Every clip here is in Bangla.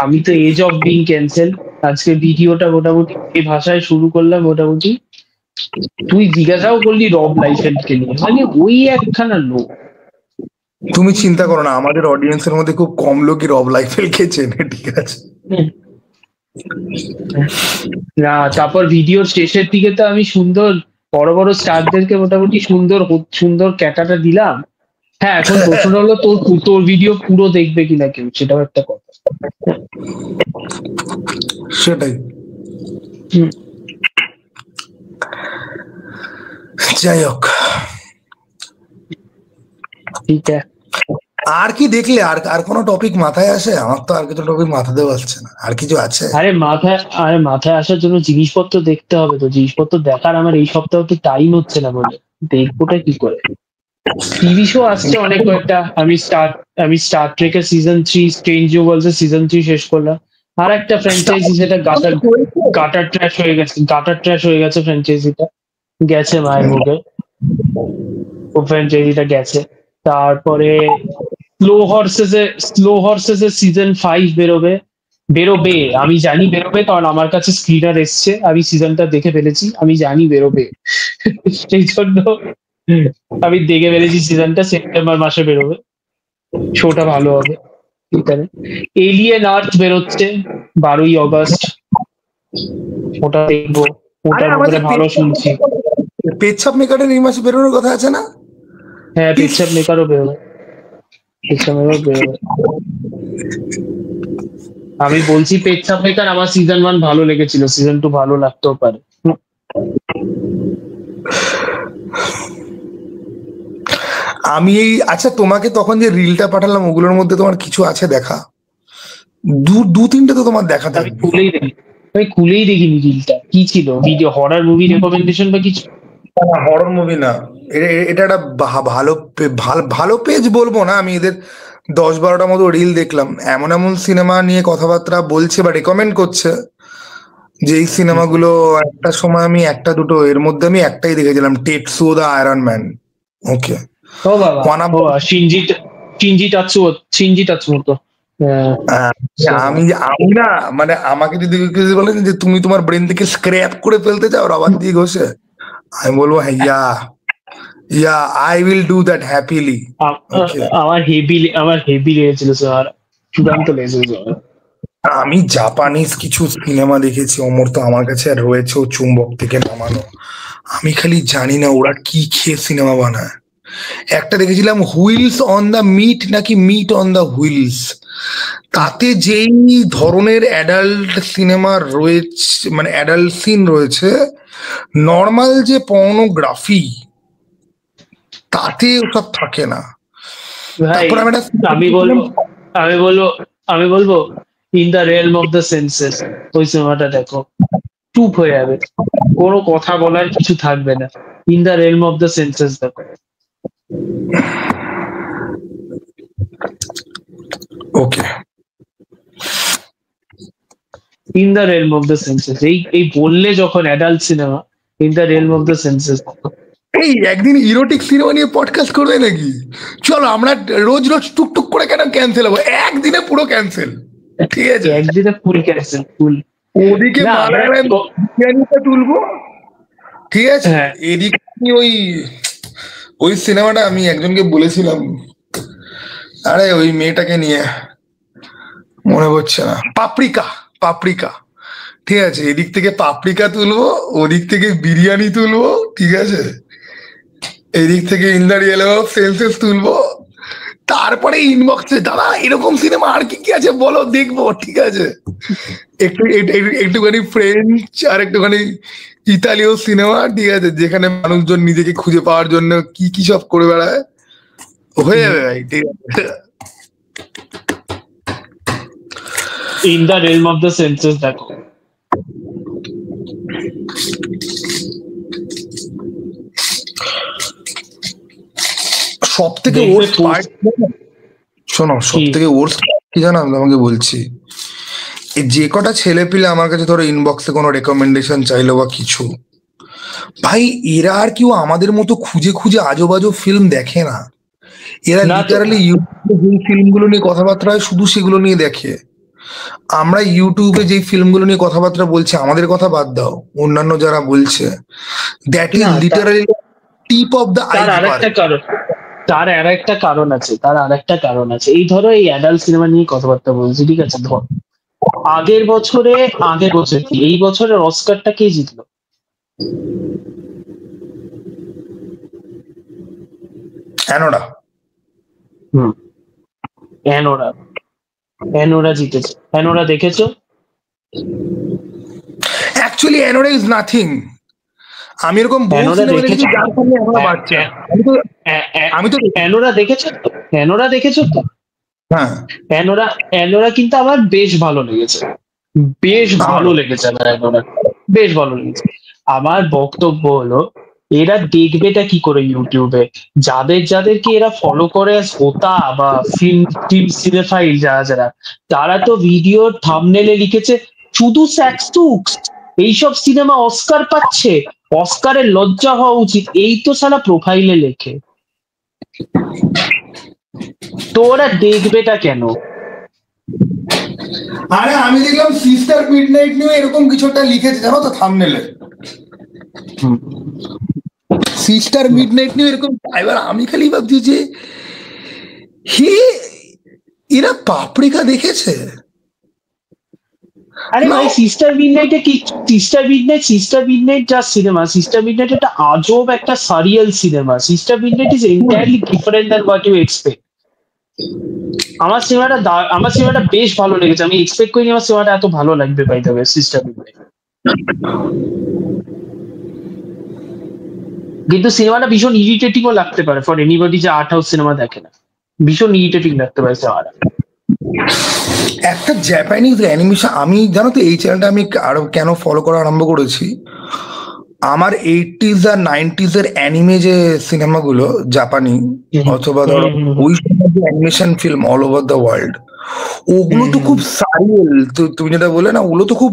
আমি তো এজ অফ বিং ক্যান্সেল, আজকে ভিডিওটা মোটামুটি এই ভাষায় শুরু করলাম মোটামুটি। তুই জিজ্ঞাসাও করলি রব লাইফেলকে নিয়ে, মানে ওই একখানা লোক। তুমি চিন্তা করো না, আমাদের অডিয়েন্সের মধ্যে খুব কম লোকই রব লাইফেলকে চেনে, ঠিক আছে? না, তারপর ভিডিওর শেষের দিকে তো আমি সুন্দর বড় বড় স্টারদেরকে মোটামুটি সুন্দর সুন্দর ক্যাটাটা দিলাম। হ্যাঁ, এখন প্রশ্ন হলো তোর তোর ভিডিও পুরো দেখবে কিনা কেউ, সেটাও একটা কথা। সেটাই। হুম। যাই হোক, ঠিক আছে। আর কি দেখলে? আর আর কোনো টপিক মাথায় আসে? আমার তো আর কিছু টপিক মাথাতেও আসছে না। আর কিছু আছে? আরে মাথায় আসার জন্য জিনিসপত্র দেখতে হবে, তো জিনিসপত্র দেখার আমার এই সপ্তাহে তো টাইম হচ্ছে না বলে দেখবোটা কি করে। টিভি শো আসছে অনেক কয়েকটা। আমি স্টার ট্রেকের সিজন 3, স্ট্রেঞ্জ নিউ ওয়ার্লডস এর সিজন 3 শেষ করলাম। আর একটা ফ্র্যাঞ্চাইজি যেটা গাটার ট্র্যাশ হয়ে গেছে, ফ্র্যাঞ্চাইজিটা গেছে মায়ের মুখে। ও ফ্র্যাঞ্চাইজিটা গেছে। তারপরে স্লো হর্সেস এর সিজন 5 বেরোবে। আমি জানি বেরোবে, কারণ আমার কাছে স্ক্রিনার এসছে, আমি সিজনটা দেখে ফেলেছি, আমি জানি বেরোবে। সেই জন্য আমি দেখে ফেলেছি সিজনটা, সেপ্টেম্বর মাসে বেরোবে। শোটা ভালো হবে। এলিয়েন আর্থ বেরোচ্ছে 12ই অগস্ট, ওটা দেখবো। ওটার ব্যাপারে ভালো শুনছি। পেচ্ছাপ মেকারের এই মাসে বেরোনোর কথা আছে না? হ্যাঁ, পেচ্ছাপ মেকারও বেরোবে। আমি বলছি পেচ্ছাপ মেকার আমার সিজন 1 ভালো লেগেছিল, সিজন 2 ভালো লাগতেও পারে। আমি এই, আচ্ছা তোমাকে তখন যে রিলটা পাঠালাম ওগুলোর মধ্যে তোমার কিছু আছে দেখা? দু তিনটে তো তোমার দেখা আমি থাকবে। খুলেই দেখিনি রিলটা, কি ছিল? ভিডিও হরর মুভি রেকমেন্ডেশন বা কিছু? হরর মুভি না, এটা একটা ভালো পেজ বলবো না আমি, এদের 10-12টা মতো রিল দেখলাম। এমন এমন সিনেমা নিয়ে কথাবার্তা বলছে বা রেকমেন্ড করছে যে এই সিনেমাগুলো একটা সময় আমি একটা দুটো, এর মধ্যে আমি একটাই দেখেছিলাম, টেটসুও দ্য আয়রন ম্যান। ওকে, ও বাবা, শিনজি তাৎসুমোতো। আমি আমি না, মানে আমাকে যদি কেউ বলেন যে তুমি তোমার ব্রেন থেকে স্ক্র্যাপ করে ফেলতে চাও রাবার দিয়ে ঘষে, আমি বলবো হ্যাঁ, yeah I will do that happily. আমার হেভি লেগেছিল স্যার, চূড়ান্ত লেগেছিল। আমি জাপানিজ কিছু সিনেমা দেখেছি অমর, তো আমার কাছে আর রয়েছে ও চুম্বক থেকে নামানো। আমি খালি জানি না ওরা কি খেয়ে সিনেমা বানায়। একটা দেখেছিলাম হুইলস অন দ্য মিট, নাকি মিট অন দ্য হুইলস। তাতে যেই ধরনের অ্যাডাল্ট সিনেমা রয়েছে, মানে অ্যাডাল্ট সিন রয়েছে, নর্মাল যে পর্নোগ্রাফি তাতে ওসব থাকে না। তারপর আমি বলবো in the realm of the senses, ওই সিনেমাটা দেখো, চুপ হয়ে যাবে, কোনো কথা বলার কিছু থাকবে না। In the realm of the senses দেখো। Okay, in the realm of the senses, এই বললে যখন adult cinema, in the realm of the senses. এই একদিন ইরোটিক সিনেমা নিয়ে পডকাস্ট করবে নাকি? চলো, আমরা রোজ রোজ টুকটুক করে কেন ক্যান্সেল হবো, একদিনে পুরো ক্যান্সেল, ঠিক আছে? একদিনে ফুল ক্যান্সেল, ফুল। ওদিকে বিরিয়ানিটা তুলবো, ঠিক আছে? এদিকে ওই সিনেমাটা আমি একজনকে বলেছিলাম, আরে ওই মেয়েটাকে নিয়ে, মনে পড়ছে না, পাপড়িকা, ঠিক আছে? এদিক থেকে পাপড়িকা তুলবো, ওদিক থেকে বিরিয়ানি তুলবো, ঠিক আছে? এদিক থেকে in the real of senses তুলবো, তারপরে ইনবক্সে দাদা এরকম সিনেমা আর কি কি আছে বলো, দেখবো, ঠিক আছে? একটুখানি ফ্রেঞ্চ আর একটুখানি ইতালীয় সিনেমা, ঠিক আছে, যেখানে মানুষজন নিজেকে খুঁজে পাওয়ার জন্য কি কি সব করে বেড়ায়, হয়ে যাবে ভাই, ঠিক আছে? In the realm of the senses দেখো। সব থেকে শোনো, সব থেকে ওর্স্ট কি জানো, আমি তোমাকে বলছি, যে কটা ছেলে পিলে আমার কাছে ধরো ইনবক্সে কোনো রেকমেন্ডেশন চাইলো বা কিছু, ভাই এরা আর কেউ আমাদের মতো খুঁজে খুঁজে আজব আজব ফিল্ম দেখে না। এরা লিটারালি ইউটিউবে যে ফিল্মগুলো নিয়ে কথাবার্তা হয় শুধু সেগুলো নিয়ে দেখে। আমরা ইউটিউবে যে ফিল্মগুলো নিয়ে কথাবার্তা বলছি, আমাদের কথা বাদ দাও, অন্যান্য যারা বলছে, that is literally tip of the তার আরেকটা কারণ, তার আর একটা কারণ আছে, তার আর একটা কারণ আছে। এই ধরো এই অ্যাডাল্ট সিনেমা নিয়ে কথাবার্তা বলছি, ঠিক আছে? ধর আগের বছর কি এই বছরের অস্কারটা কে জিতলো? অ্যানোরা। অ্যানোরা, অ্যানোরা জিতেছে। অ্যানোরা দেখেছো? Actually Anora is nothing. আমি এরকম বহু সিনেমা দেখেছি যার সামনে অ্যানোরা বাচ্চা। আমি তো অ্যানোরা দেখেছো তো? অ্যানোরা দেখেছো তো? হ্যাঁ, অ্যানোরা কিন্তু আমার বেশ ভালো লেগেছে, বেশ ভালো লেগেছে আমার অ্যানোরা, বেশ ভালো লেগেছে। আমার বক্তব্য হলো এরা দেখবেটা কি করে ইউটিউবে? যাদেরকে এরা ফলো করে হোতা বা ফিল্ম সিনেফাইল যারা যারা, তারা তো ভিডিওর থাম্বনেলে লিখেছে শুধু স্যাক্সুক্স, এইসব সিনেমা অস্কার পাচ্ছে, অস্কারের লজ্জা হওয়া উচিত, এই তো সালা প্রোফাইলে লেখে। তো ওরা দেখবেটা কেন? আরে আমি দেখলাম সিস্টার মিডনাইট নিয়ে এরকম কিছু একটা লিখেছে, জানো তো থাম্বনেলে, সিস্টার মিডনাইট নিয়ে এরকম। এবার আমি খালি ভাবছি যে এরা পাপড়িকা দেখেছে? আরে ভাই সিস্টার মিডনাইট যা সিনেমা, সিস্টার মিডনাইট একটা আজব একটা surreal cinema. Sister Midnight is entirely different than what you expect. আমার সিনেমাটা বেশ ভালো লেগেছে, আমি এক্সপেক্ট করিনি আমার সিনেমাটা এত ভালো লাগবে। By the way, Sister Midnight কিন্তু সিনেমাটা ভীষণ ইরিটেটিংও লাগতে পারে ফর এনিবডি যে আর্ট হাউস সিনেমা দেখে না, ভীষণ ইরিটেটিং লাগতে পারে সিনেমাটা। একটা জাপানিজ অ্যানিমেশন, আমি জানো তো এই চ্যানেলটা আমি আরো কেন ফলো করা আরম্ভ করেছি, আমার 80s আর 90s এর অ্যানিমে যে সিনেমাগুলো জাপানি অথবা ধরো ওই সময় যে animation film all over the world, ওগুলো তো খুব সারিয়েল, তো তুমি যেটা বলে না, ওগুলো তো খুব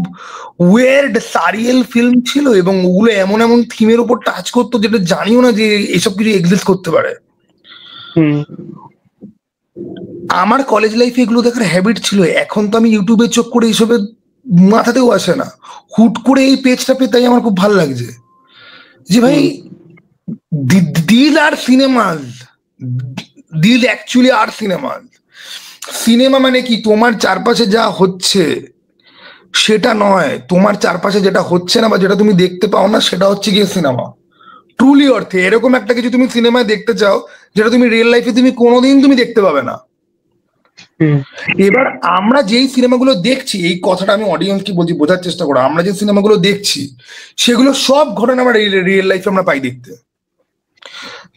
ওয়ের্ড সারিয়েল ফিল্ম ছিল, এবং ওগুলো এমন এমন থিমের উপর টাচ করতো যেটা জানিও না যে এসব কিছু এক্সিস্ট করতে পারে। আমার কলেজ লাইফে এগুলো দেখার হ্যাবিট ছিল, এখন তো আমি ইউটিউবে চোখ করে এইসবে মাথাতেও আসে না, হুট করে এই পেজটা পেয়ে তাই আমার খুব ভালো লাগছে যে ভাই these are cinemas, these actually are cinemas. Cinema মানে কি তোমার চারপাশে যা হচ্ছে সেটা নয়, তোমার চারপাশে যেটা হচ্ছে না বা যেটা তুমি দেখতে পাও না সেটা হচ্ছে গিয়ে সিনেমা। ট্রুলি অর্থে এরকম একটা কিছু তুমি সিনেমায় দেখতে চাও যেটা তুমি রিয়েল লাইফে তুমি কোনোদিন তুমি দেখতে পাবে না। এবার আমরা যেই সিনেমাগুলো দেখছি, এই কথাটা আমি অডিয়েন্সকে বলছি, বোঝার চেষ্টা করো, আমরা যে সিনেমাগুলো দেখছি সেগুলো সব ঘটনা আমরা রিয়েল লাইফে আমরা পাই দেখতে।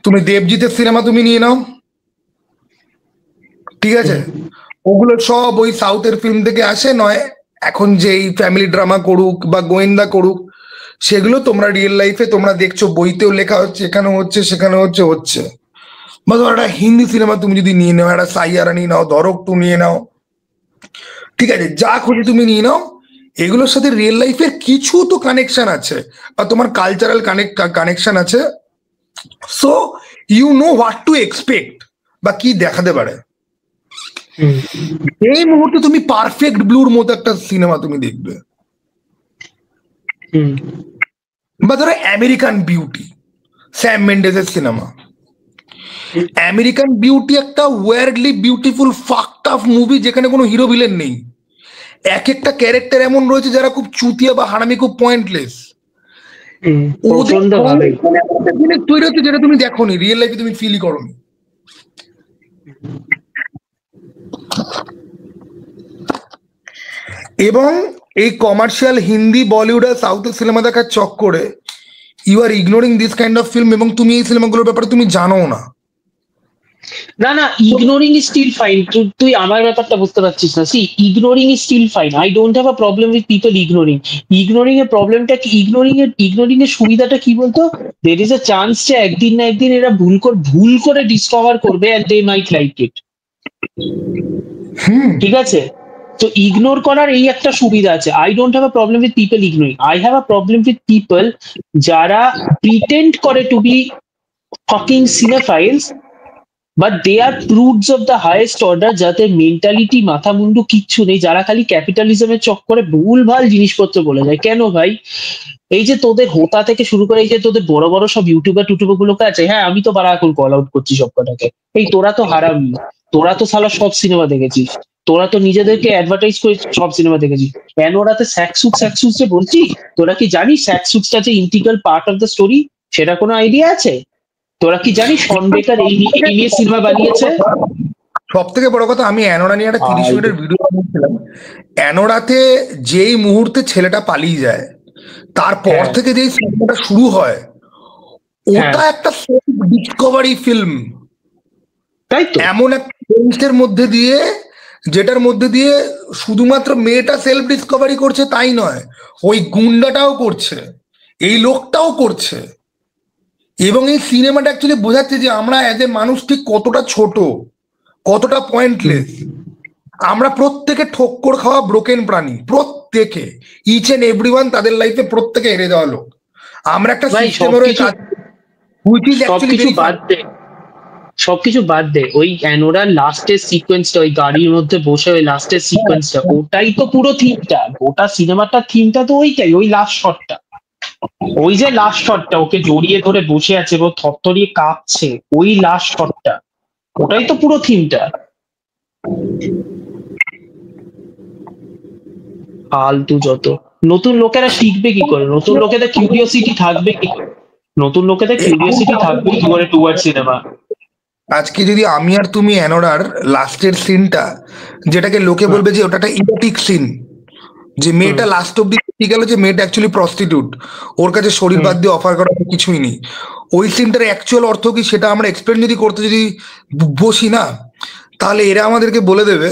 তুমি দেবজিতের সিনেমা তুমি নিয়ে নাও, ঠিক আছে, ওগুলো সব ওই সাউথের ফিল্ম থেকে আসে, নয় এখন যেই ফ্যামিলি ড্রামা করুক বা গোয়েন্দা করুক, সেগুলো তোমরা রিয়েল লাইফে তোমরা দেখছো, বইতেও লেখা হচ্ছে, এখানে হচ্ছে সেখানে হচ্ছে। বা ধরো একটা হিন্দি সিনেমা তুমি যদি নিয়ে নাও, একটা সাইয়ারা নিয়ে নাও, দরক টু নিয়ে নাও, ঠিক আছে, যা খুশি তুমি নিয়ে নাও, এগুলোর সাথে রিয়েল লাইফের কিছু তো কানেকশন আছে বা তোমার কালচারাল কানেকশন আছে। So you know what to expect বা কি দেখাতে পারে। এই মুহূর্তে তুমি পারফেক্ট ব্লুর মতো একটা সিনেমা তুমি দেখবে, বা ধরো আমেরিকান বিউটি, স্যাম মেন্ডেসের সিনেমা। আমেরিকান বিউটি একটা weirdly beautiful fucked up movie, যেখানে কোনো হিরো ভিলেন নেই, এক একটা ক্যারেক্টার এমন রয়েছে যারা খুব চুতিয়া বা হারামি, খুব পয়েন্টলেস। জিনিস তৈরি হচ্ছে যেটা তুমি দেখোনি রিয়েল লাইফে, তুমি ফিলই করোনি। এবং এই কমার্শিয়াল হিন্দি, বলিউড আর সাউথের সিনেমা দেখার চক্করে you are ignoring this kind of film, এবং তুমি এই সিনেমাগুলোর ব্যাপারে তুমি জানো না। না, ইগনোরিং ইজ স্টিল ফাইন। তুই আমার ব্যাপারটা বুঝতে পারছিস না। See, ignoring is still fine. I don't have a problem with people ignoring এর প্রবলেমটা কি, ইগনোরিং এর সুবিধাটা কি বলতো? দের ইজ আ চান্স যে একদিন না একদিন এরা ভুল করে ডিসকভার করবে and they mite like it. ঠিক আছে, তো ইগনোর করার এই একটা সুবিধা আছে। I don't have a problem with people ignoring, I have a problem with people যারা প্রিটেন্ড করে to be fucking cinephiles but they are prudes of the highest order, যাতে মেন্টালিটি মাথা মুন্ডু কিচ্ছু নেই, যারা খালি ক্যাপিটালিজমের চক্করে ভুলভাল জিনিসপত্র বলে যায়। কেন ভাই? এই যে তোদের হোতা থেকে শুরু করে এই যে তোদের বড় বড় সব ইউটিউবার গুলোকে আছে, হ্যাঁ আমি তো বারা এখন কল আউট করছি সব কটাকে, এই তোরা তো হারামি, তোরা তো শালা সব সিনেমা দেখেছিস, তোরা তো নিজেদেরকে অ্যাডভার্টাইজ করে সব সিনেমা দেখেছিস। কেন ওরাতে স্যাকসুক্স যে বলছিস, তোরা কি জানিস স্যাকসুক্সটা যে integral part of the story? সেটা কোনো আইডিয়া আছে? তোরা কি জানিস শন বেকার এই নিয়ে সিনেমা বানিয়েছে? সব থেকে বড় কথা, আমি অ্যানোরা নিয়ে একটা 30 মিনিটের ভিডিও বানিয়েছিলাম। অ্যানোরাতে যেই মুহূর্তে ছেলেটা পালিয়ে যায়, তারপর থেকে যেই সিনেমাটা শুরু হয়, ওটা একটা সেলফ ডিসকভারি ফিল্ম। তাই তো, এমন একটা জিনিসের মধ্যে দিয়ে, যেটার মধ্যে দিয়ে শুধুমাত্র মেয়েটা সেলফ ডিসকভারি করছে তাই নয়, ওই গুন্ডাটাও করছে, এই লোকটাও করছে। এবং এই সিনেমাটা অ্যাকচুয়ালি বোঝাচ্ছে যে আমরা অ্যাজ এ মানুষ ঠিক কতটা ছোট, কতটা পয়েন্টলেস। আমরা প্রত্যেকে ঠক্কর খাওয়া ব্রোকেন প্রাণী, প্রত্যেকে, ইচ এন্ড এভরিওয়ান তাদের লাইফে প্রত্যেকে হেরে যাওয়া লোক। আমরা একটা সিস্টেমের সবকিছু বাদ দে, ওই অ্যানোরার লাস্টের সিকোয়েন্সটা, ওই গাড়ির মধ্যে বসে ওই লাস্টের সিকোয়েন্সটা, ওটাই তো পুরো থিমটা, গোটা সিনেমাটার থিমটা তো ওইটাই, ওই লাস্ট শটটা, ওই যে লাস্ট শটটা, ওকে জড়িয়ে ধরে বসে আছে ও থরথরিয়ে কাঁপছে, ওই লাস্ট শটটা, ওটাই তো পুরো থিমটা। ফালতু যত। নতুন লোকেরা শিখবে কি করে? নতুন লোকেদের কিউরিওসিটি থাকবে কি করে? Toward cinema. আজকে যদি আমি আর তুমি অ্যানোরার লাস্টের সিনটা, যেটাকে লোকে বলবে যে ওটা একটা ইরোটিক সিন, যে মেয়েটা লাস্ট অব্দি ঠিক গেল যে মেয়েটা অ্যাকচুয়ালি প্রস্টিটিউট, ওর কাছে শরীর বাদ দিয়ে অফার করা কিছুই নেই, ওই সিনটার অ্যাকচুয়াল অর্থ কি সেটা আমরা এক্সপ্লেন যদি করতে যদি বসি না, তাহলে এরা আমাদেরকে বলে দেবে,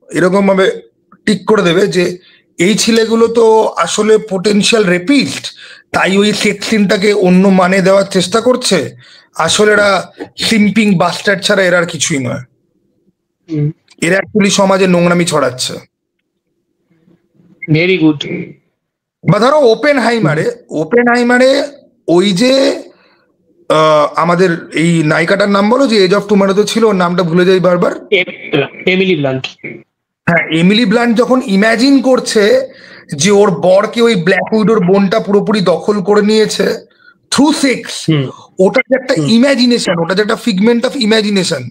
এরকম ভাবে ঠিক করে দেবে যে এই ছেলেগুলো তো আসলে পোটেনশিয়াল রেপিস্ট, তাই ওই সেক্স সিনটাকে অন্য মানে দেওয়ার চেষ্টা করছে, আসলে এরা সিম্পিং বাস্টার্ড ছাড়া এরা আর কিছুই নয়, এরা অ্যাকচুয়ালি সমাজে নোংরামি ছড়াচ্ছে। Very good. বা ধরো ওপেন হাইমারে ওই যে আমাদের এই নায়িকাটার নাম বলো, যে এজ অফ টুমারোতে ছিল, ওর নামটা ভুলে যাই বারবার, এমিলি ব্লান্ট। হ্যাঁ, এমিলি ব্লান্ট যখন ইমাজিন করছে যে ওর বরকে ওই ব্ল্যাক উইডোর বোনটা পুরোপুরি দখল করে নিয়েছে থ্রু সেক্স, ওটা যে একটা ইমাজিনেশন, ওটা যে একটা ফিগমেন্ট অফ ইমাজিনেশন,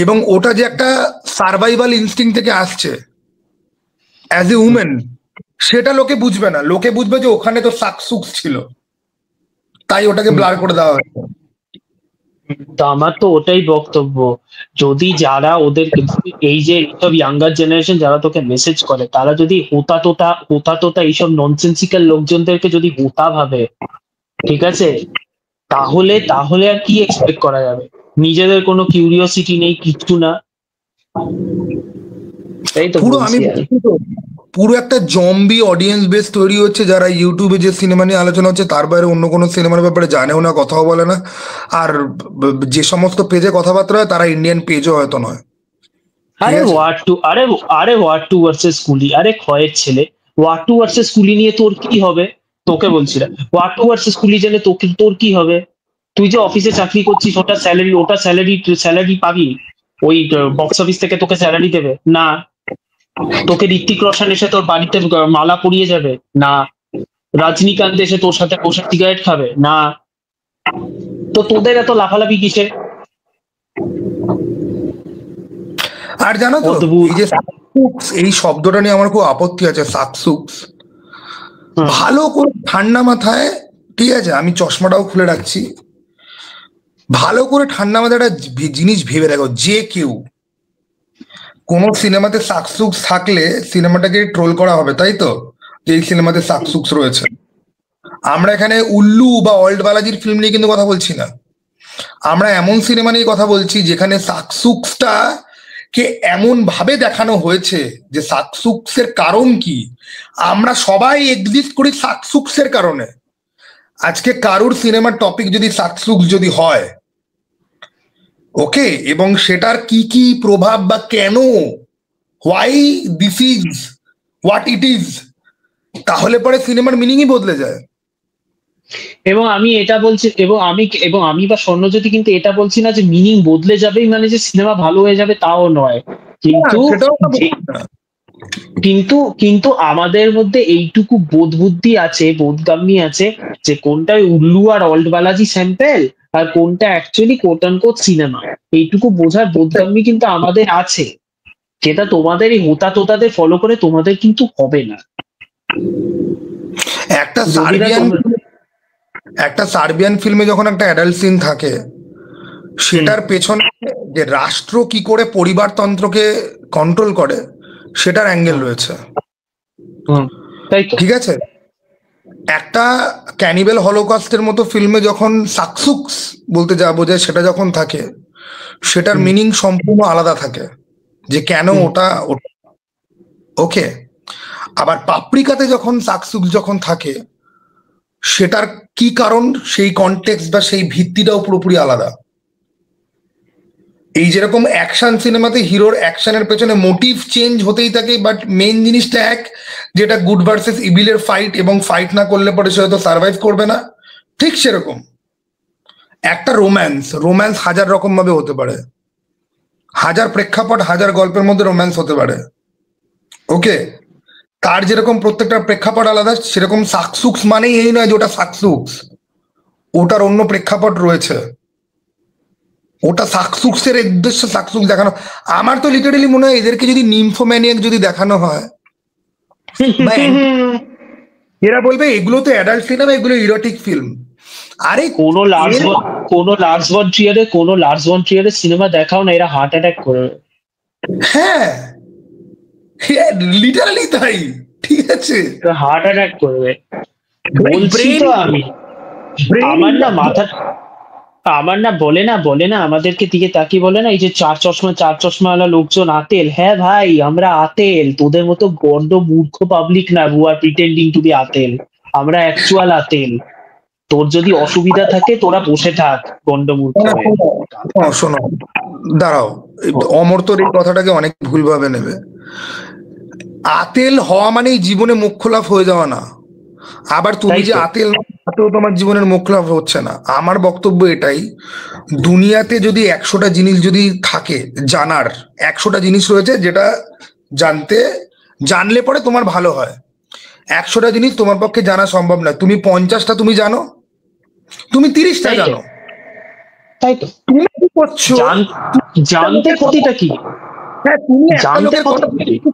এবং ওটা যে একটা সার্ভাইভাল ইনস্টিংক্ট থেকে আসছে অ্যাজ এ উমেন, সেটা লোকে বুঝবে না। লোকে বুঝবে যে ওখানে তো সাকসুক্স ছিল, তাই ওটাকে ব্লার করে দেওয়া হয়েছে। তো আমার তো ওটাই বক্তব্য, যদি যারা ওদের এই যে সব ইয়াঙ্গার জেনারেশন যারা তোকে মেসেজ করে, তারা যদি হোতা তোতা এইসব ননসেন্সিক্যাল লোকজনদেরকে যদি হোতা ভাবে, ঠিক আছে, তাহলে আর কি এক্সপেক্ট করা যাবে? নিজেদের কোনো কিউরিওসিটি নেই, কিচ্ছু না। তাই তো পুরো একটা জম্বি অডিয়েন্স বেস তৈরি হচ্ছে, যারা ইউটিউবে যে সিনেমা নিয়ে আলোচনা হচ্ছে তার বাইরে অন্য কোনো সিনেমার ব্যাপারে জানেও না, কথাও বলে না। আর যে সমস্ত পেজে কথাবার্তা হয় তারা ইন্ডিয়ান পেজও হয়তো নয়। আরে ওয়ার টু ভার্সেস কুলি, আরে ক্ষয়ের ছেলে, ওয়ার টু ভার্সেস কুলি নিয়ে তোর কি হবে? তোকে বলছিলাম, ওয়ার টু ভার্সেস কুলি জেনে তোর কি হবে? তুই যে অফিসে চাকরি করছিস, ওটা স্যালারি পাবি? ওই বক্স অফিস থেকে তোকে স্যালারি দেবে না? তোকে ঋত্বিক রোশন এসে তোর বাড়িতে মালা পরিয়ে যাবে না? রজনীকান্ত এসে তোর সাথে বসে সিগারেট খাবে না? তো তোদের এত লাফালাফি কিসে? আর জানো তো এই যে সাকসুক্স, এই শব্দটা নিয়ে আমার খুব আপত্তি আছে। সাকসুক্স ভালো করে ঠান্ডা মাথায়, ঠিক আছে, আমি চশমাটাও খুলে রাখছি, ভালো করে ঠান্ডা মাথায় একটা জিনিস ভেবে দেখো, যে কেউ কোন সিনেমাতে সাকসুক্স থাকলে সিনেমাটাকে ট্রোল করা হবে, তাই তো, যে এই সিনেমাতে সাকসুক্স রয়েছে। আমরা এখানে উল্লু বা ওল্ড বালাজির ফিল্ম নিয়ে কিন্তু কথা বলছি না, আমরা এমন সিনেমা নিয়ে কথা বলছি যেখানে সাকসুক্সটা কে এমন ভাবে দেখানো হয়েছে যে সাকসুক্সের কারণ কি, আমরা সবাই এক্সিস্ট করি সাকসুক্সের কারণে। আজকে কারুর সিনেমার টপিক যদি সাকসুক্স যদি হয়, ওকে, এবং সেটার কি কি প্রভাব বা কেন, why this is what it is, তাহলে পরে সিনেমার মিনিংই বদলে যায়। এবং আমি এটা বলছি, এবং আমি বা স্বর্ণজ্যোতি কিন্তু এটা বলছি না যে মিনিং বদলে যাবেই মানে যে সিনেমা ভালো হয়ে যাবে, তাও নয়। কিন্তু সেটাও কিন্তু কিন্তু আমাদের মধ্যে এইটুকু বোধ বুদ্ধি আছে, বোধগাম্যি আছে, যে কোনটা উল্লু আর অল্ড বালাজি স্যাম্পেল আর কোনটা অ্যাকচুয়ালি কোট আনকোট সিনেমা, এইটুকু বোঝার বোধগাম্যি কিন্তু আমাদের আছে, যেটা তোমাদের এই হোতা তোতাদের ফলো করে তোমাদের কিন্তু হবে না। একটা যদি না সার্বিয়ান তোমরা- একটা সার্বিয়ান ফিল্মে যখন একটা অ্যাডাল্ট সিন থাকে, সেটার পেছনে যে রাষ্ট্র কি করে পরিবারতন্ত্রকে কন্ট্রোল করে সেটার অ্যাঙ্গেল রয়েছে। তাই তো। ঠিক আছে, একটা ক্যানিবেল হলোকস্টের মতো ফিল্মে যখন সাকসুক্স বলতে যা বোঝায় সেটা যখন থাকে, সেটার মিনিং সম্পূর্ণ আলাদা থাকে, যে কেন ওটা। ওকে, আবার পাপরিকাতে যখন সাকসুক্স যখন থাকে, সেটার কি কারণ, সেই কনটেক্সট বা সেই ভিত্তিটাও পুরোপুরি আলাদা। এই যেরকম অ্যাকশন সিনেমাতে হিরোর অ্যাকশনের পেছনে মোটিভ চেঞ্জ হতেই থাকে, বাট মেইন জিনিসটা এক, যেটা গুড ভার্সেস ইভিলের ফাইট, এবং ফাইট না করলে পরে সে হয়তো সার্ভাইভ করবে না। ঠিক সেরকম একটা রোম্যান্স হাজার রকম ভাবে হতে পারে, হাজার প্রেক্ষাপট, হাজার গল্পের মধ্যে রোম্যান্স হতে পারে। ওকে, তার যেরকম প্রত্যেকটা প্রেক্ষাপট আলাদা, সেরকম সাকসুক্স মানেই এই নয় যে ওটা সাকসুক্স, ওটার অন্য প্রেক্ষাপট রয়েছে। ওটা সাকসুক্সের উদ্দেশ্য সাকসুক্স দেখানো। আমার তো লিটারেলি মনে হয় এদেরকে যদি নিম্ফোম্যানিয়াক যদি দেখানো হয়, এরা বলবে এগুলো তো অ্যাডাল্ট সিনেমা, এগুলো ইরোটিক ফিল্ম। আরে কোনো লার্জ ভন ট্রিয়ারের সিনেমা দেখাও না, এরা হার্ট অ্যাটাক করবে। হ্যাঁ, লিটারালি তাই। ঠিক আছে, হার্ট অ্যাটাক করবে, বলছি তো আমি। আমার না বলে না আমাদেরকে দিকে তাকিয়ে বলে না, এই যে চার চশমাওয়ালা লোকজন আতেল, হ্যাঁ ভাই আমরা আতেল, তোদের মতো গন্ড মূর্খ পাবলিক না, হু আর প্রিটেন্ডিং টু বি আতেল। আমরা অ্যাকচুয়াল আতেল। তোর যদি অসুবিধা থাকে তোরা বসে থাক গন্ড মূর্খ হয়ে। শোনো, দাঁড়াও, অমর তোর এই কথাটাকে অনেক ভুলভাবে নেবে। আতেল হওয়া মানেই জীবনে মোক্ষ লাভ হয়ে যাওয়া না। আবার তুমি যে আতেল, তোমার জীবনের মোক্ষ লাভ হচ্ছে না। আমার বক্তব্য এটাই, দুনিয়াতে যদি 100টা জিনিস যদি থাকে জানার, 100টা জিনিস রয়েছে যেটা জানলে পরে তোমার ভালো হয়। 100টা জিনিস তোমার পক্ষে জানা সম্ভব না। তুমি 50টা তুমি জানো, তুমি 30টা জানো। তাই তো, তুমি কি করছো? জানতে ক্ষতিটা কি? হ্যাঁ, তুমি একটা লোকের কথা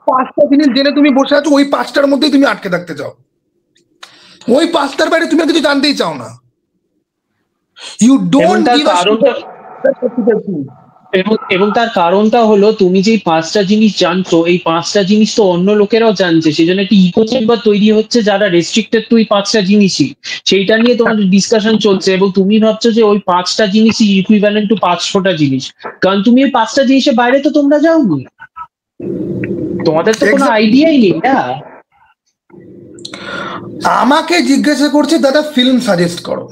5টা জিনিস জেনে তুমি বসে আছো, ওই 5টার মধ্যেই তুমি আটকে থাকতে চাও। ওই 5টার বাইরে তুমি কিছু জানতেই চাও না। ইউ ডোন্ট গিভ আ এবং তার কারণটা হলো, তুমি যে 5টা জিনিস জানছো, এই 5টা জিনিস তো অন্য লোকেরাও জানছে, সেজন্য একটা ইকো চেম্বার তৈরি হচ্ছে, যারা রেস্ট্রিক্টেড তো ওই 5টা জিনিসই, সেইটা নিয়ে তোমাদের ডিসকাশন চলছে, এবং তুমি ভাবছো যে ওই 5টা জিনিসই ইকুইভ্যালেন্ট টু 500টা জিনিস, কারণ তুমি ওই 5টা জিনিসের বাইরে তো তোমরা যাওনি, তোমাদের তো কোনো আইডিয়াই নেই না। আমাকে জিজ্ঞাসা করছে দাদা ফিল্ম সাজেস্ট করো,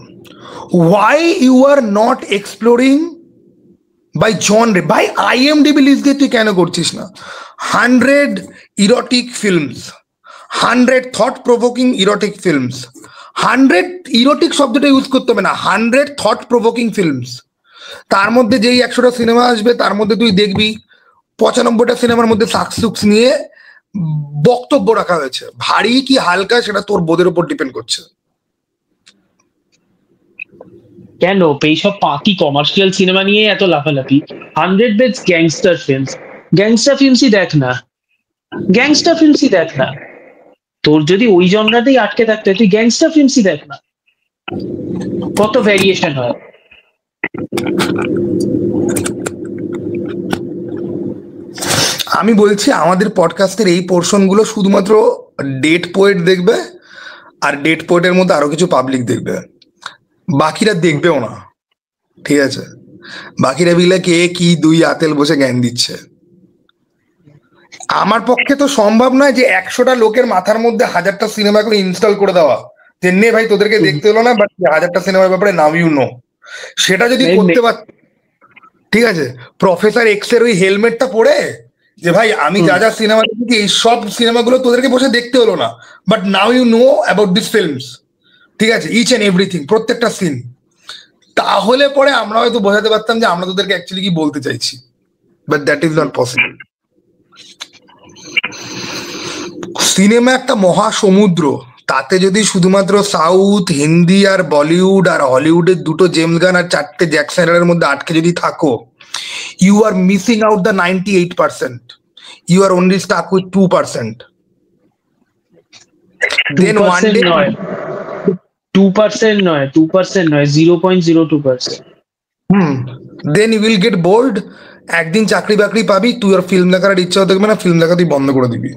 why you are not exploring by genre, by IMDb list দিয়ে তুই কেন করছিস না? 100 erotic films, 100 thought provoking erotic films, 100 erotic শব্দটা ইউজ করতে হবে না, 100 থট প্রভোকিং ফিল্মস। তার মধ্যে যেই 100টা সিনেমা আসবে, তার মধ্যে তুই দেখবি 95টা সিনেমার মধ্যে সাকসুক্স নিয়ে বক্তব্য রাখা হয়েছে। ভারী কি হালকা সেটা তোর বোধের উপর ডিপেন্ড করছে। কেন এইসব পাকি কমার্শিয়াল সিনেমা নিয়ে এত লাফালাফি? 100 বেডস গ্যাংস্টার ফিল্মসই দেখ না। তোর যদি ওই জনরাতেই আটকে থাকতে হয়, তুই গ্যাংস্টার ফিল্মসই দেখ না, কত ভ্যারিয়েশন হয়। আমি বলছি আমাদের পডকাস্টের এই পোর্শন গুলো শুধুমাত্র ডেট পোয়েট দেখবে, আর ডেট পোয়েটের মধ্যে আরো কিছু পাবলিক দেখবে, বাকিরা দেখবেও না। ঠিক আছে, বাকিরা বিলে কে কি দুই আতেল বসে জ্ঞান দিচ্ছে। আমার পক্ষে তো সম্ভব নয় যে 100টা লোকের মাথার মধ্যে 1000টা সিনেমা করে ইনস্টল করে দেওয়া, যে নে ভাই তোদেরকে দেখতে হলো না, বাট 1000টা সিনেমার ব্যাপারে নাও ইউ নো। সেটা যদি করতে পার, ঠিক আছে, প্রফেসর এক্স এর ওই হেলমেটটা পরে, যে ভাই আমি যা যা সিনেমা দেখেছি এই সব সিনেমাগুলো তোদেরকে বসে দেখতে হলো না, but now you know about this films, ঠিক আছে, ইচ এন্ড এভরিথিং, প্রত্যেকটা সিন, তাহলে পরে আমরা হয়তো বোঝাতে পারতাম যে আমরা তোদেরকে অ্যাকচুয়ালি কি বলতে চাইছি, but that is not possible. Cinema একটা মহাসমুদ্র, তাতে যদি শুধুমাত্র সাউথ, হিন্দি আর বলিউড আর হলিউডের দুটো জেমস গান আর চারটে জ্যাক স্নাইডারের মধ্যে আটকে যদি থাকো, you are missing out the 98%, you are only stuck with 2%। Then one day 2% নয় 0.02%। Then you will get bored, একদিন চাকরি বাকরি পাবি, তুই আর ফিল্ম দেখার ইচ্ছা দেখবে না, ফিল্ম দেখা তুই বন্ধ করে দিবি।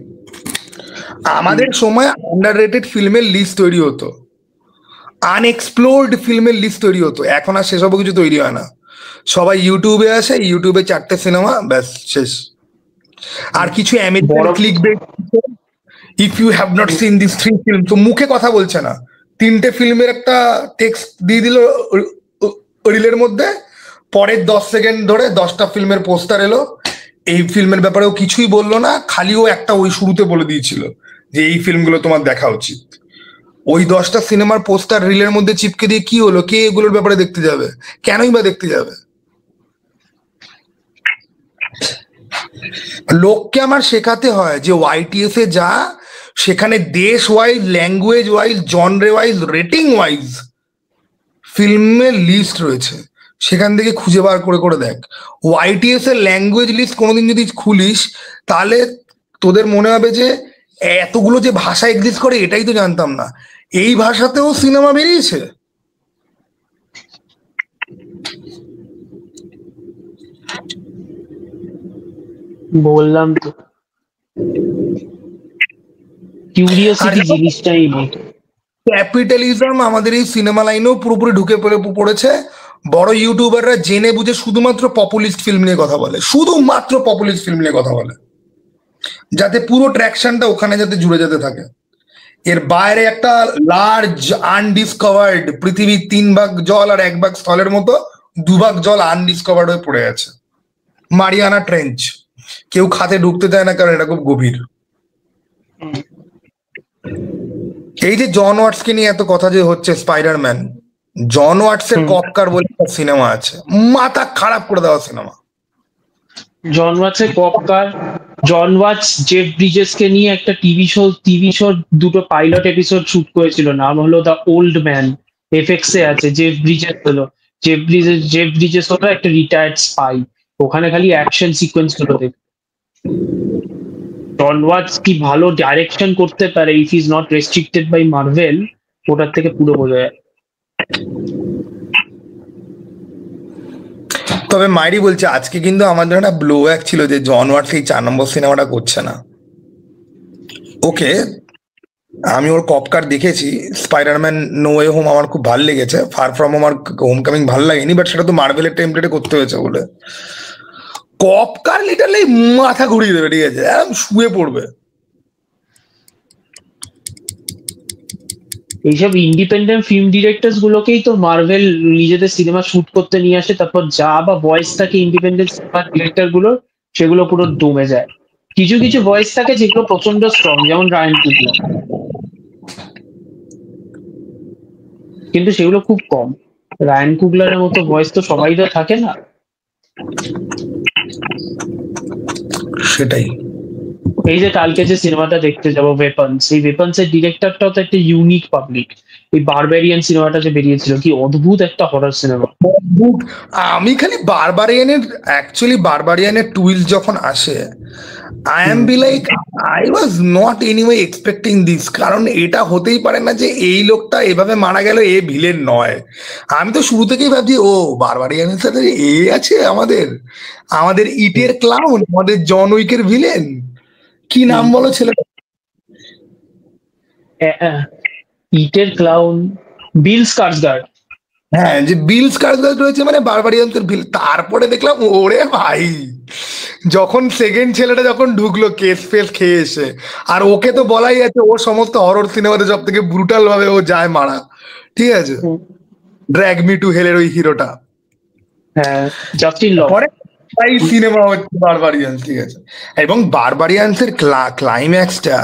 আমাদের সময় আন্ডাররেটেড ফিল্মের লিস্ট তৈরি হতো, আনএক্সপ্লোরড ফিল্মের লিস্ট তৈরি হতো, এখন আর সেসব কিছু তৈরি হয় না। সবাই ইউটিউবে আসে, ইউটিউবে 4টে সিনেমা, ব্যাস শেষ। আর কিছু American clickbait, if you have not seen this 3 film, তো মুখে কথা বলছে না, 3টে ফিল্মের একটা টেক্সট দিয়ে দিল রিলের মধ্যে, পরের 10 সেকেন্ড ধরে 10টা ফিল্মের পোস্টার এলো, এই ফিল্মের ব্যাপারেও কিছুই বললো না, খালিও একটা ওই শুরুতে বলে দিয়েছিল যে এই ফিল্মগুলো তোমার দেখা উচিত। ওই 10টা সিনেমার পোস্টার রিলের মধ্যে চিপকে দিয়ে কি হলো, কে এগুলোর ব্যাপারে দেখতে যাবে, কেনই বা দেখতে যাবে? লোককে আমার শেখাতে হয় যে ওয়াইটিএস এ যা, সেখানে দেশ wise, language wise, genre wise, rating wise ফিল্মের লিস্ট রয়েছে, সেখান থেকে খুঁজে বার করে করে দেখ। ওয়াইটিএস এর ল্যাঙ্গুয়েজ লিস্ট কোনোদিন যদি খুলিস, তাহলে তোদের মনে হবে যে এতগুলো যে ভাষা এক্সিস্ট করে এটাই তো জানতাম না, এই ভাষাতেও সিনেমা বেরিয়েছে। বললাম তো, কিউরিওসিটি জিনিসটাই নেই। ক্যাপিটালিজম আমাদের এই সিনেমা লাইনেও পুরোপুরি ঢুকে পড়েছে। বড় ইউটিউবাররা জেনে বুঝে শুধুমাত্র পপুলিস্ট ফিল্ম নিয়ে কথা বলে, শুধুমাত্র পপুলিস্ট ফিল্ম নিয়ে কথা বলে, যাতে পুরো ট্র্যাকশনটা ওখানে যাতে জুড়ে যেতে থাকে। এর বাইরে একটা লার্জ আনডিসকভার্ড পৃথিবী, 3 ভাগ জল আর 1 ভাগ স্থলের মতো 2 ভাগ জল আনডিসকভার্ড হয়ে পড়ে আছে, মারিয়ানা ট্রেঞ্চ। কেউ খাতে ঢুকতে চায় না, কারণ এটা খুব গভীর। এই যে জন ওয়াটসকে নিয়ে এত কথা যে হচ্ছে, স্পাইডারম্যান, জন ওয়াটসের কপকার বলে একটা সিনেমা আছে, মাথা খারাপ করে দেওয়া সিনেমা। জন ওয়াটসের কপকার, জন ওয়াটস জেফ ব্রিজেসকে নিয়ে একটা টিভি শো দুটো পাইলট এপিসোড শুট করেছিল, নাম হলো দ্য ওল্ড ম্যান, এফএক্স এ আছে। জেফ ব্রিজেস হলো একটা রিটায়ার্ড স্পাই, ওখানে খালি অ্যাকশন সিকোয়েন্স গুলো দেখ। জন ওয়াটস কি ভালো ডাইরেকশন করতে পারে, if is not restricted by Marvel, ওটার থেকে পুরো বোঝা যায়। তবে মাইরি বলছে আজকে কিন্তু আমাদের একটা ব্লো ব্যাক ছিল যে জন ওয়াটস এই 4 নম্বর সিনেমাটা করছে না। ওকে, আমি ওর কপকার দেখেছি, স্পাইডারম্যান নো ওয়ে হোম আমার খুব ভালো লেগেছে, ফার ফ্রম হোম আর হোম কামিং ভালো লাগেনি, বাট সেটা তো মার্ভেলের টেমপ্লেটে করতে হয়েছে বলে। কপকার লিটারলি মাথা ঘুরিয়ে দেবে, ঠিক আছে, একদম শুয়ে পড়বে। এইসব ইন্ডিপেন্ডেন্ট ফিল্ম ডিরেক্টরস গুলোকেই তো মার্ভেল নিজেদের সিনেমা শুট করতে নিয়ে আসে, তারপর যা বা ভয়েস থাকে ইন্ডিপেন্ডেন্ট সিনেমা ডিরেক্টর গুলোর, সেগুলো পুরো দমে যায়। কিছু কিছু ভয়েস থাকে যেগুলো প্রচন্ড স্ট্রং, যেমন রায়ান কুগলার, কিন্তু সেগুলো খুব কম। রায়ান কুগলারের মতো ভয়েস তো সবাই তো থাকে না। সেটাই। এই যে কালকে যে সিনেমাটা দেখতে যাবো ওয়েপন্স, এই ওয়েপন্স এর ডিরেক্টরটাও তো একটা ইউনিক পাবলিক। এই বারবেরিয়ান সিনেমাটা যে বেরিয়েছিল, কি অদ্ভুত একটা হরর সিনেমা। আমি খালি বারবারিয়ানের টুইস্ট যখন আসে, I am be like, I was not anyway expecting this, কারণ এটা হতেই পারে না যে এই লোকটা এভাবে মারা গেল, এ ভিলেন নয়। আমি তো শুরু থেকেই ভাবছি ও বারবারিয়ানের সাথে এ আছে, আমাদের ইটের ক্লাউন, আমাদের জন উইকের ভিলেন, কি নাম বলো ছেলেটা? ইটের ক্লাউন, বিল স্কারসগার্ড। হ্যাঁ, যে বিল স্কারসগার্ড রয়েছে মানে বারবারিয়ানসের ভিল। তারপরে দেখলাম ওরে ভাই, যখন সেকেন্ড ছেলেটা যখন ঢুকলো কেস ফেস খেয়ে এসে, আর ওকে তো বলাই আছে ও সমস্ত হরর সিনেমাতে সব থেকে ব্রুটাল ভাবে ও যায় মারা, ঠিক আছে, ড্র্যাগ মি টু হেলের ওই হিরোটা। হ্যাঁ, জাস্টিন ল। তাই সিনেমা হচ্ছে বারবারিয়ান্স, ঠিক আছে। এবং বারবারিয়ান্সের ক্লাইম্যাক্সটা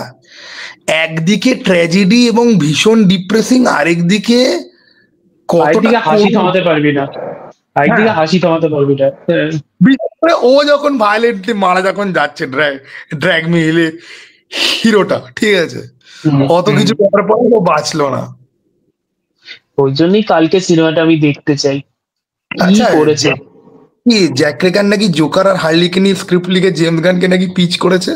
একদিকে ট্র্যাজেডি এবং ভীষণ ডিপ্রেসিং, আরেকদিকে আরেকদিকে হাসি থামাতে পারবি না, আরেকদিকে হাসি থামাতে পারবি না। বিশেষ করে ও যখন ভায়োলেন্টলি মারা যখন যাচ্ছে ড্র্যাগ মিলে হিরোটা, ঠিক আছে, অত কিছু করার পরে ও বাঁচলো না। ওই জন্যই কালকে সিনেমাটা আমি দেখতে চাই কি করেছে। কি জ্যাক রেগান নাকি জোকার আর হার্লিকে নিয়ে স্ক্রিপ্ট লিখে জেমস গানকে নাকি পিচ করেছে।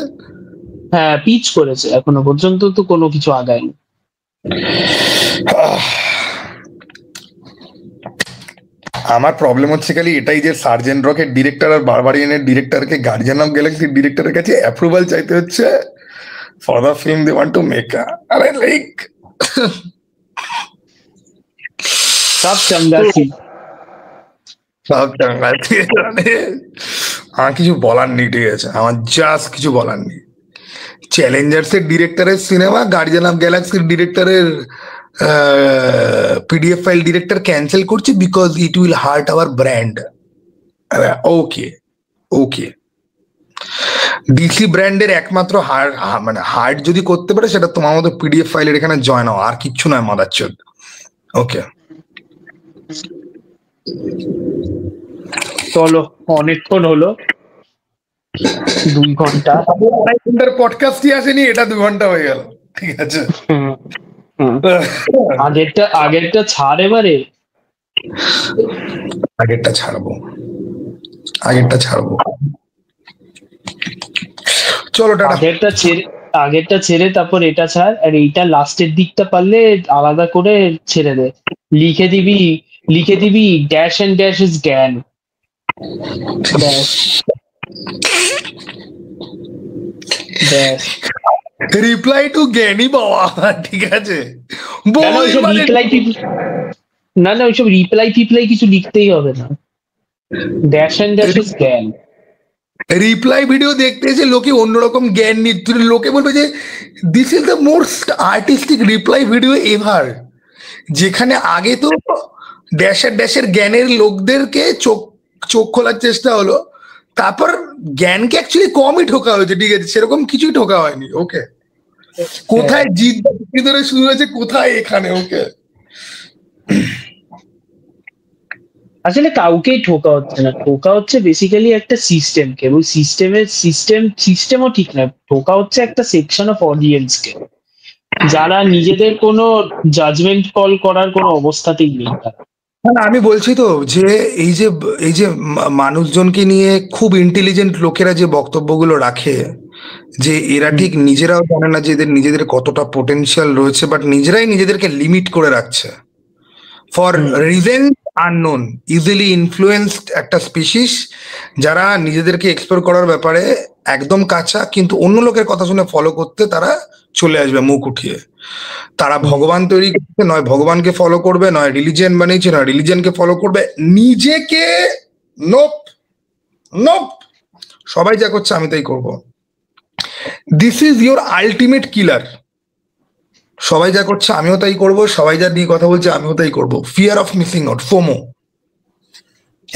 হ্যাঁ পিচ করেছে, এখনো পর্যন্ত তো কোনো কিছু আগায়নি। আমার প্রবলেম হচ্ছে খালি এটাই যে সার্জেন্ট রকের ডিরেক্টর আর বারবারিয়ানের ডিরেক্টরকে গার্ডিয়ান অফ গ্যালাক্সির ডিরেক্টরের কাছে অ্যাপ্রুভাল চাইতে হচ্ছে for the film they want to make. আরে লাইক সব চাঙ্গাসি, সব চাঙ্গাসি। আমার কিছু বলার নেই, ঠিক আছে, আমার জাস্ট কিছু বলার নেই। চ্যালেঞ্জার্স এর ডিরেক্টরের সিনেমা গার্ডিয়ান অফ গ্যালাক্সির ডিরেক্টরের পিডিএফ ফাইল ডিরেক্টর ক্যান্সেল করছে because it will heart hour brand. Okay okay, DC ব্র্যান্ডের একমাত্র মানে হার্ট যদি করতে পারে সেটা তোমার মতো পিডিএফ ফাইলের এখানে জয়েন হওয়া, আর কিচ্ছু নয় মাদারচোদ। ওকে চলো অনেকক্ষণ হলো, 2 ঘন্টা পডকাস্টই আসেনি, এটা 2 ঘন্টা হয়ে গেল, ঠিক আছে। আগেরটা ছাড়, এবারে আগেরটা ছাড়বো। চলো আগেরটা ছেড়ে তারপর এটা ছাড়, আর এইটা লাস্টের দিকটা পারলে আলাদা করে ছেড়ে দে। লিখে দিবি ড্যাশ এন্ড ড্যাশ ইজ জ্ঞান। রিপ্লাই টু জ্ঞানী বাবা, ঠিক আছে। না ওইসব রিপ্লাই কিছু লিখতেই হবে না, ড্যাশ এন্ড ড্যাশ ইজ জ্ঞান। রিপ্লাই ভিডিও দেখতে এসে লোকে অন্যরকম জ্ঞান নিচ্ছে, লোকে বলবে যে this is the most artistic reply video ever, যেখানে আগে তো ড্যাশের জ্ঞানের লোকদেরকে চোখ খোলার চেষ্টা হলো, তারপর জ্ঞানকে অ্যাকচুয়ালি কমই ঠোকা হয়েছে, ঠিক আছে, সেরকম কিছুই ঠোকা হয়নি। ওকে, কোথায় জিত ধরে শুরু হয়েছে, কোথায় এখানে। ওকে, আসলে কাউকেই ঠোকা হচ্ছে না, ঠোকা হচ্ছে বেসিক্যালি একটা সিস্টেমকে, এবং সিস্টেমও ঠিক না, ঠোকা হচ্ছে একটা সেকশন অফ অডিয়েন্সকে, যারা নিজেদের কোনো জাজমেন্ট কল করার কোনো অবস্থাতেই নেই। আমি বলছি তো যে এই যে মানুষজনকে নিয়ে খুব ইন্টেলিজেন্ট লোকেরা যে বক্তব্যগুলো রাখে, যে এরা ঠিক নিজেরাও জানে না যে এদের নিজেদের কতটা পোটেনশিয়াল রয়েছে, বাট নিজেরাই নিজেদেরকে লিমিট করে রাখছে for reason unknown, easily influenced একটা স্পিসিস, যারা নিজেদেরকে এক্সপ্লোর করার ব্যাপারে একদম কাঁচা, কিন্তু অন্য লোকের কথা শুনে ফলো করতে তারা চলে আসবে মুখ উঠিয়ে। তারা ভগবান তৈরি করছে, নয় ভগবানকে ফলো করবে, নয় রিলিজিয়ান বানিয়েছে, নয় রিলিজিয়ানকে ফলো করবে, নিজেকে নোপ নোপ, সবাই যা করছে আমি তাই করব। দিস ইজ ইয়োর আলটিমেট কিলার। সবাই যা করছে আমিও তাই করব, সবাই যা নিয়ে কথা বলছে আমিও তাই করব। Fear of missing out, FOMO.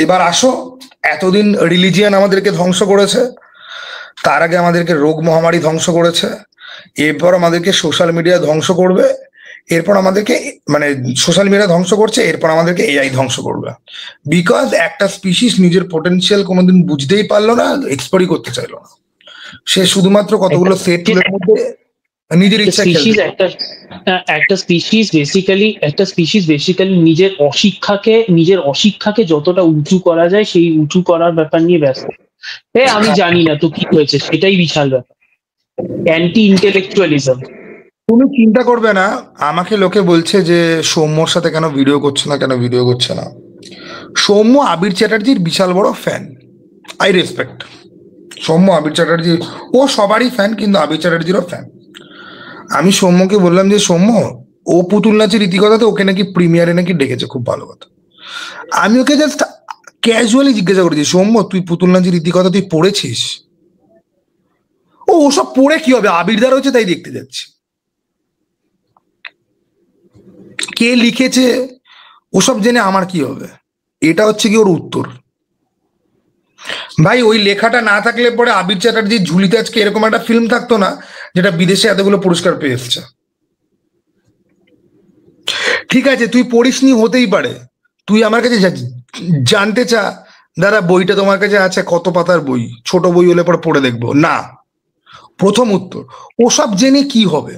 এবার আসো, এতদিন রিলিজিয়ান আমাদেরকে ধ্বংস করেছে, তার আগে আমাদেরকে রোগ মহামারী ধ্বংস করেছে, এরপর আমাদেরকে সোশ্যাল মিডিয়া ধ্বংস করবে, এরপর আমাদেরকে মানে সোশ্যাল মিডিয়া ধ্বংস করছে, এরপর আমাদেরকে এআই ধ্বংস করবে। বিকজ একটা স্পিসিস নিজের পোটেনশিয়াল কোনোদিন বুঝতেই পারলো না, এক্সপ্লোরই করতে চাইলো না, সে শুধুমাত্র কতগুলো সেট টুলের মধ্যে নিজের ইচ্ছা খেলবে। একটা স্পিসিস বেসিক্যালি নিজের অশিক্ষাকে যতটা উঁচু করা যায় সেই উঁচু করার ব্যাপার নিয়ে ব্যস্ত। আমি জানি না তো কি হয়েছে, সেটাই বিশাল ব্যাপার, অ্যান্টি ইন্টেলেকচুয়ালিজম। তুমি চিন্তা করবে না, আমাকে লোকে বলছে যে সৌম্যর সাথে কেন ভিডিও করছে না। সৌম্য আবির চ্যাটার্জির বিশাল বড় ফ্যান, আই রেসপেক্ট সৌম্য, আবির চ্যাটার্জি, ও সবারই ফ্যান, কিন্তু আবির চ্যাটার্জিরও ফ্যান। আমি সৌম্যকে বললাম যে সৌম্য, ও পুতুল নাচের রীতিকথাতে ওকে নাকি প্রিমিয়ারে নাকি ডেকেছে, খুব ভালো কথা। আমি ওকে জাস্ট ক্যাজুয়ালি জিজ্ঞাসা করেছি, সৌম্য তুই পুতুল নাচের রীতিকথা তুই পড়েছিস? ওসব পড়ে কি হবে, আবিরদার হচ্ছে তাই দেখতে যাচ্ছি, কে লিখেছে ওসব জেনে আমার কি হবে, এটা হচ্ছে কি ওর উত্তর। ভাই ওই লেখাটা না থাকলে পরে আবির চ্যাটার্জির ঝুলিতে আজকে এরকম একটা ফিল্ম থাকতো না, যেটা বিদেশে এতগুলো পুরস্কার পেয়ে এসছে। ঠিক আছে, তুই পড়িসনি, হতেই পারে। তুই আমার কাছে জানতে চা, দাদা বইটা তোমার কাছে আছে, কত পাতার বই, ছোট বই হলে পরে পড়ে দেখবো না। প্রথম উত্তর, ওসব জেনে কি হবে?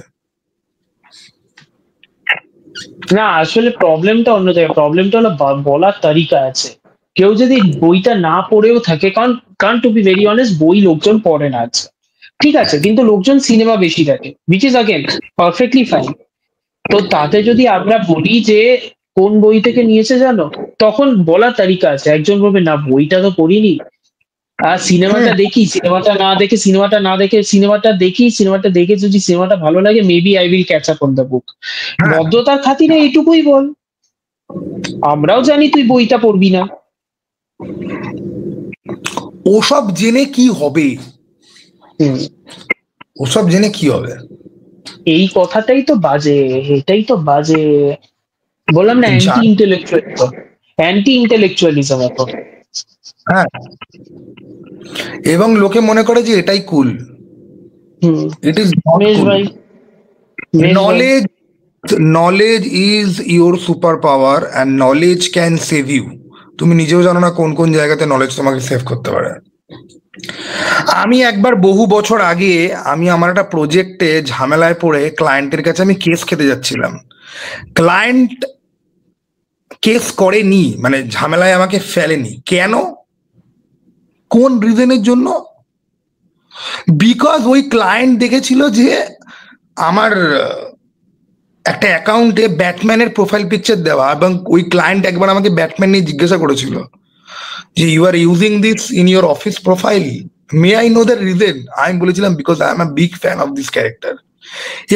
না, আসলে প্রবলেমটা অন্য জায়গায়। প্রবলেমটা হলো বলার তারিকা আছে। কেউ যদি বইটা না পড়েও থাকে, কারণ কারণ টু বি ভেরি অনেস্ট, বই লোকজন পড়ে না আজকে, ঠিক আছে, কিন্তু লোকজন সিনেমা বেশি দেখে, which is again perfectly fine. তো তাতে যদি আমরা বলি যে কোন বই থেকে নিয়েছে জানো, তখন বলার তারিকা আছে। একজন বলবে না বইটা তো পড়িনি, আর সিনেমাটা দেখি, সিনেমাটা দেখে যদি সিনেমাটা ভালো লাগে, maybe I will catch up on the book. ভদ্রতার খাতিরে এইটুকুই বল, আমরাও জানি তুই বইটা পড়বি না। ওসব জেনে কি হবে? ওসব জেনে কি হবে? এই কথাটাই তো বাজে, এটাই তো বাজে। বললাম না, অ্যান্টি ইন্টেলেকচুয়ালিজম এখন। হ্যাঁ, এবং লোকে মনে করে যে এটাই cool. It is not cool. Knowledge is your super power and knowledge can save you. তুমি নিজেও জানো না কোন কোন জায়গাতে নলেজ তোমাকে সেভ করতে পারে। আমি একবার বহু বছর আগে আমি আমার একটা প্রজেক্টে ঝামেলায় পড়ে ক্লায়েন্টের কাছে আমি কেস খেতে যাচ্ছিলাম। ক্লায়েন্ট কেস করেনি, মানে ঝামেলায় আমাকে ফেলেনি। কেন? কোন রিজনের জন্য? বিকজ ওই ক্লায়েন্ট দেখেছিল যে আমার একটা অ্যাকাউন্টে ব্যাটম্যানের প্রোফাইল পিকচার দেওয়া, এবং ওই ক্লায়েন্ট একবার আমাকে ব্যাটম্যান নিয়ে জিজ্ঞাসা করেছিল যে you are using this in your office profile, may I know the reason? আমি বলেছিলাম because I am a big fan of this character.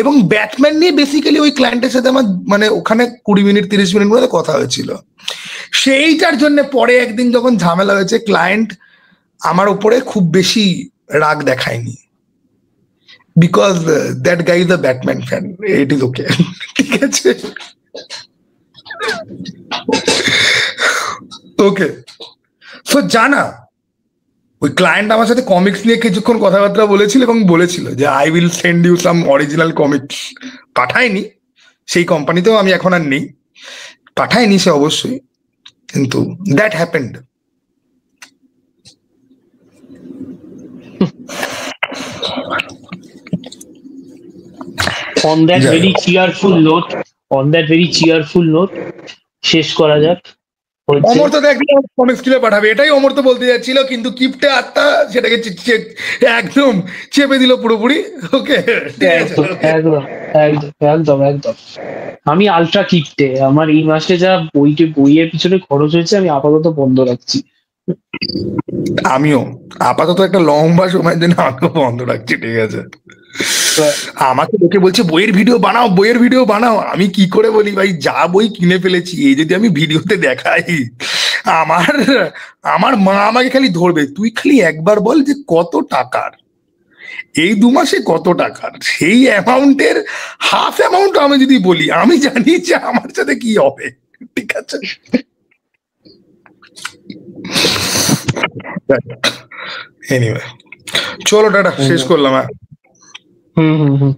এবং ব্যাটম্যান নিয়ে বেসিক্যালি ওই ক্লায়েন্টের সাথে আমার মানে ওখানে 20 মিনিট 30 মিনিট মধ্যে কথা হয়েছিল। সেইটার জন্য পরে একদিন যখন ঝামেলা হয়েছে, ক্লায়েন্ট আমার উপরে খুব বেশি রাগ দেখায়নি, because that guy is a Batman fan, it is okay. ঠিক আছে, ওকে। সো জানা, ওই ক্লায়েন্ট আমার সাথে কমিক্স নিয়ে কিছুক্ষণ কথাবার্তা বলেছিল এবং বলেছিল যে I will send you some original comics. পাঠায়নি, সেই কোম্পানিতেও আমি এখন আর নেই, পাঠায়নি সে অবশ্যই, কিন্তু that happened. on that very cheerful note শেষ করা যাক। অমর্ত্য একদিন কমিক্স কিনে পাঠাবে, এটাই অমর্ত্য বলতে যাচ্ছিল, কিন্তু কিপটে আত্মা সেটাকে একদম চেপে দিল পুরোপুরি। ওকে, একদম একদম একদম একদম। আমি আলট্রা কিপটে, আমার এই মাসে যা বইয়ের পিছনে খরচ হয়েছে আমি আপাতত বন্ধ রাখছি। আমিও আপাতত একটা লম্বা সময়ের জন্য আমিও বন্ধ রাখছি। ঠিক আছে, আমাকে লোকে বলছে বইয়ের ভিডিও বানাও, বইয়ের ভিডিও বানাও। আমি কি করে বলি ভাই, যা বই কিনে ফেলেছি এই যদি আমি ভিডিওতে দেখাই, আমার আমার মা আমাকে খালি ধরবে। তুই খালি একবার বল যে কত টাকার, এই 2 মাসে কত টাকার, সেই অ্যামাউন্টের হাফ অ্যামাউন্ট আমি যদি বলি, আমি জানি যে আমার সাথে কি হবে। ঠিক আছে, এনিওয়ে চলো টাটা, শেষ করলাম। হুম হুম হুম।